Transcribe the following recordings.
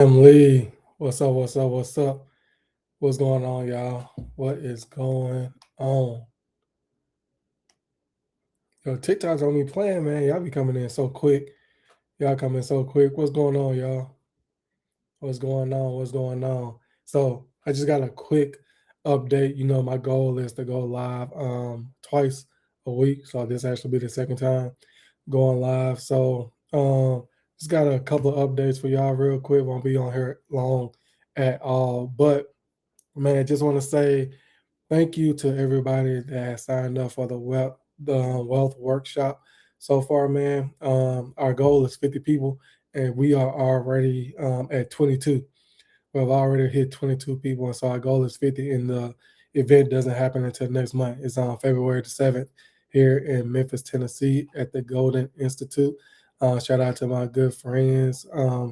Lee, what's up? What's up? What's up? What's going on, y'all? What is going on? Yo, TikTok's on me playing, man. Y'all be coming in so quick. Y'all coming so quick. What's going on, y'all? What's going on? What's going on? So I just got a quick update. My goal is to go live twice a week. So this actually be the second time going live. So just got a couple of updates for y'all real quick. Won't be on here long at all. But man, just want to say thank you to everybody that has signed up for the wealth workshop so far, man. Our goal is 50 people, and we are already at 22. We've already hit 22 people, and so our goal is 50. And the event doesn't happen until next month. It's on February the 7th here in Memphis, Tennessee, at the Golden Institute. Shout out to my good friends,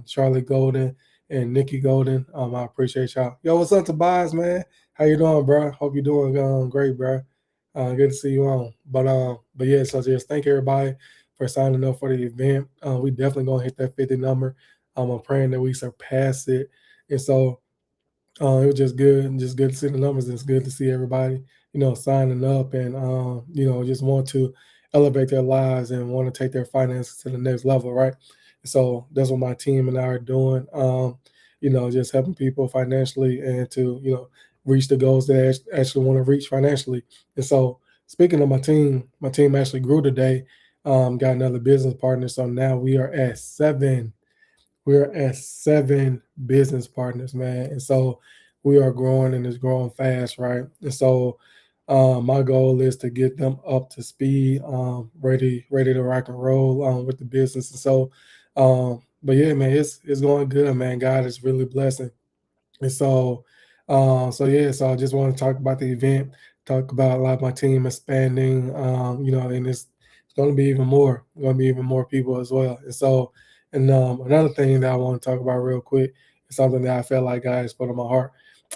Charlie Golden and Nikki Golden. I appreciate y'all. Yo, what's up, Tobias, man? How you doing, bro? Hope you're doing great, bro. Good to see you on. But yeah, so just thank everybody for signing up for the event. We definitely gonna hit that 50 number. I'm praying that we surpass it. And so it was just good to see the numbers. It's good to see everybody, signing up and just want to elevate their lives and want to take their finances to the next level, right? So that's what my team and I are doing. Just helping people financially and to reach the goals that they actually want to reach financially. And so speaking of my team actually grew today. Got another business partner, so now we are at seven. We're at seven business partners, man. And so we are growing and it's growing fast, right? And so my goal is to get them up to speed, ready to rock and roll with the business. And so, but yeah, man, it's going good, man. God is really blessing. And so yeah, so I just want to talk about the event, talk about a lot of my team expanding, and it's going to be even more, going to be even more people as well. And so, and another thing that I want to talk about real quick is something that I feel like God has put on my heart,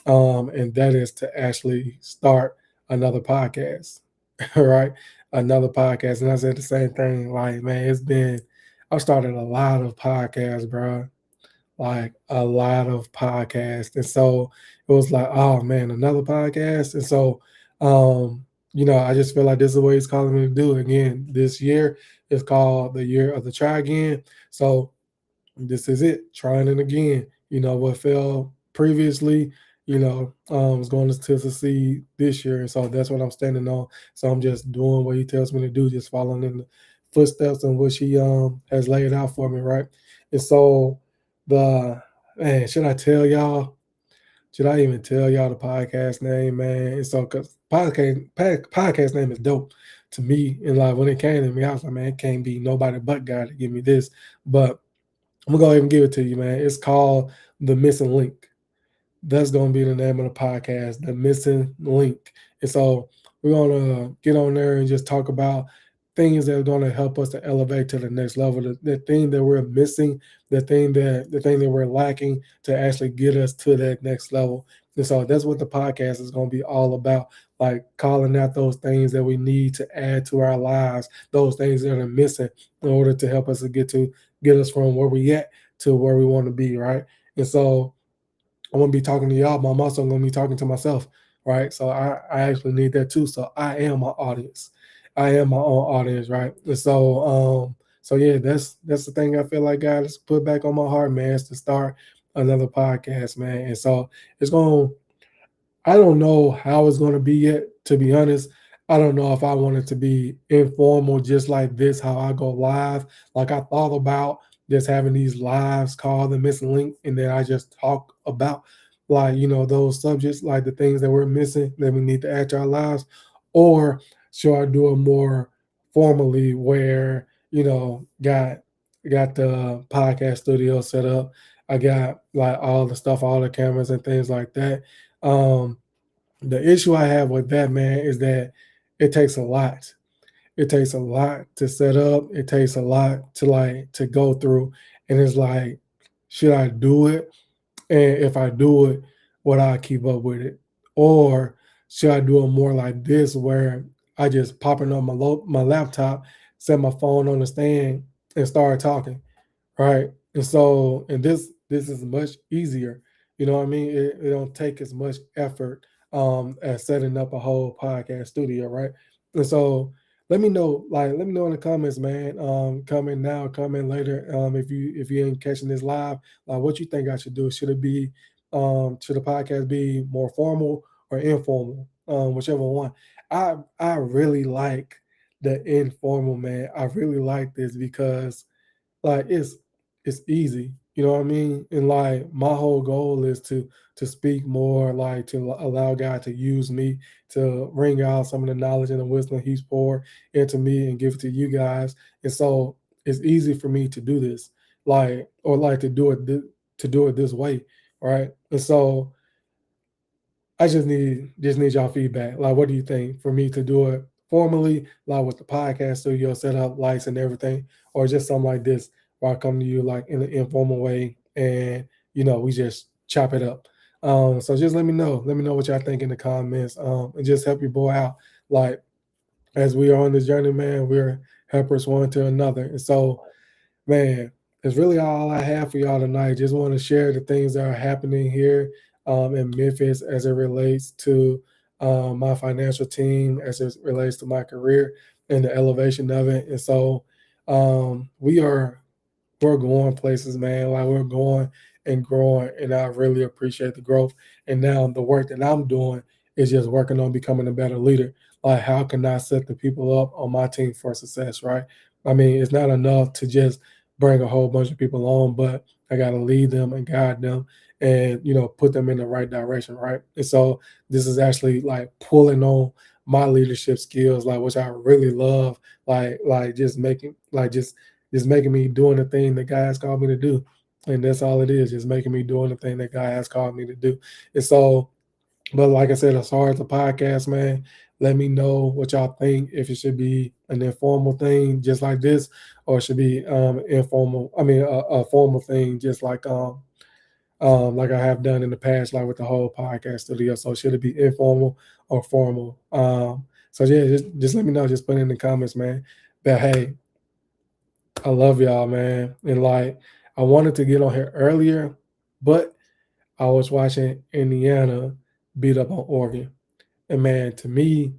and that is to actually start another podcast, right? Another podcast, and I said the same thing. Like, man, I've started a lot of podcasts, bro, like a lot of podcasts. And so it was like, oh man, another podcast. And so, I just feel like this is what he's calling me to do. Again, this year is called the year of the try again. So this is it, trying it again. What failed previously, was going to succeed this year. And so that's what I'm standing on. So I'm just doing what he tells me to do, just following in the footsteps and what he has laid out for me, right? And so the man, should I tell y'all? Should I even tell y'all the podcast name, man? And so because podcast name is dope to me. And like when it came to me, I was like, man, it can't be nobody but God to give me this. But I'm gonna go ahead and give it to you, man. It's called The Missing Link. That's gonna be the name of the podcast, The Missing Link. And so we're gonna get on there and just talk about things that are gonna help us to elevate to the next level. The thing that we're missing, the thing that we're lacking to actually get us to that next level. And so that's what the podcast is gonna be all about. Like calling out those things that we need to add to our lives, those things that are missing in order to help us to get us from where we at to where we want to be, right? And so I'm gonna be talking to y'all, but I'm also gonna be talking to myself, right? So I actually need that too. So I am my audience. I am my own audience, right? And so yeah, that's the thing I feel like God has put back on my heart, man, is to start another podcast, man. And so it's gonna I don't know how it's going to be yet, to be honest. I don't know if I want it to be informal, just like this, how I go live. Like I thought about just having these lives called The Missing Link, and then I just talk about like, those subjects, like the things that we're missing that we need to add to our lives. Or should I do it more formally where, got the podcast studio set up. I got like all the stuff, all the cameras and things like that. Um, the issue I have with that, man, is that it takes a lot. It takes a lot to set up. It takes a lot to go through. And it's like, should I do it? And if I do it, would I keep up with it? Or should I do it more like this where I just pop it on my laptop, set my phone on the stand, and start talking, right? And so, and this is much easier. You know what I mean? It don't take as much effort as setting up a whole podcast studio, right? And so let me know in the comments, man. Comment now, comment later. If you ain't catching this live, what you think I should do? Should the podcast be more formal or informal? Whichever one. I really like the informal, man. I really like this because like it's easy, you know what I mean? And like my whole goal is to speak more, like to allow God to use me to bring out some of the knowledge and the wisdom He's poured into me and give it to you guys. And so it's easy for me to do this, like or like to do it this way, right? And so I just need y'all feedback. Like, what do you think for me to do it formally, like with the podcast studio set up, lights and everything, or just something like this where I come to you like in an informal way and we just chop it up. So just let me know. Let me know what y'all think in the comments. And just help your boy out. Like as we are on this journey, man, we're helpers one to another. And so man, that's really all I have for y'all tonight. Just want to share the things that are happening here in Memphis as it relates to my financial team, as it relates to my career and the elevation of it. And so we're going places, man. Like we're going and growing, and I really appreciate the growth. And now the work that I'm doing is just working on becoming a better leader. Like, how can I set the people up on my team for success, right? I mean, it's not enough to just bring a whole bunch of people on, but I got to lead them and guide them and, put them in the right direction, right? And so this is actually like pulling on my leadership skills, like, which I really love, like just making me doing the thing that God has called me to do. And that's all it is, just making me doing the thing that God has called me to do. And so, but like I said, as far as the podcast, man, let me know what y'all think. If it should be an informal thing just like this, or it should be informal. I mean, a formal thing just like I have done in the past, like with the whole podcast studio. So should it be informal or formal? So yeah, just let me know. Just put in the comments, man. But hey, I love y'all, man. And like, I wanted to get on here earlier, but I was watching Indiana beat up on Oregon. And man, to me,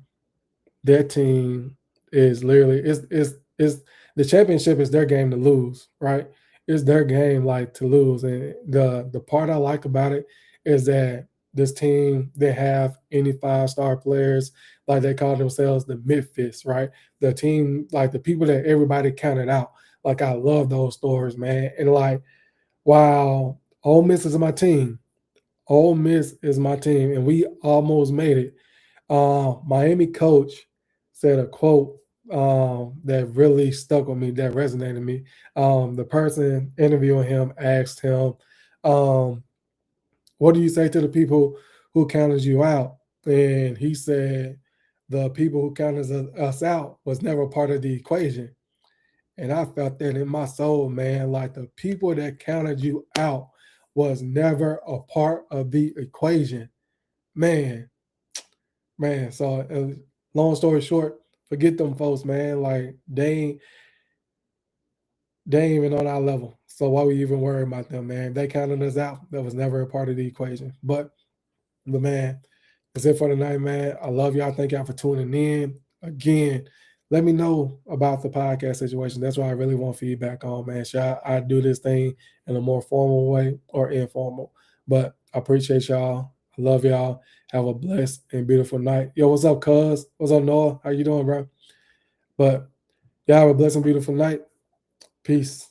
their team is literally is the championship is their game to lose, right? It's their game like to lose. And the part I like about it is that this team, they have any five-star players, like they call themselves the Memphis, right? The team, like the people that everybody counted out. Like I love those stories, man. And like, wow, Ole Miss is my team. Ole Miss is my team, and we almost made it. Miami coach said a quote that really stuck with me, that resonated with me. The person interviewing him asked him, um, "What do you say to the people who counted you out?" And he said, "The people who counted us out was never part of the equation." And I felt that in my soul, man. Like the people that counted you out was never a part of the equation, man. Man, so long story short, forget them folks, man. Like they ain't even on our level. So why we even worry about them, man? They counted us out. That was never a part of the equation. But man, that's it for tonight, man. I love y'all. Thank y'all for tuning in. Again, let me know about the podcast situation. That's what I really want feedback on, man. Should I do this thing in a more formal way or informal? But I appreciate y'all. I love y'all. Have a blessed and beautiful night. Yo, what's up, cuz? What's up, Noah? How you doing, bro? But y'all have a blessed and beautiful night. Peace.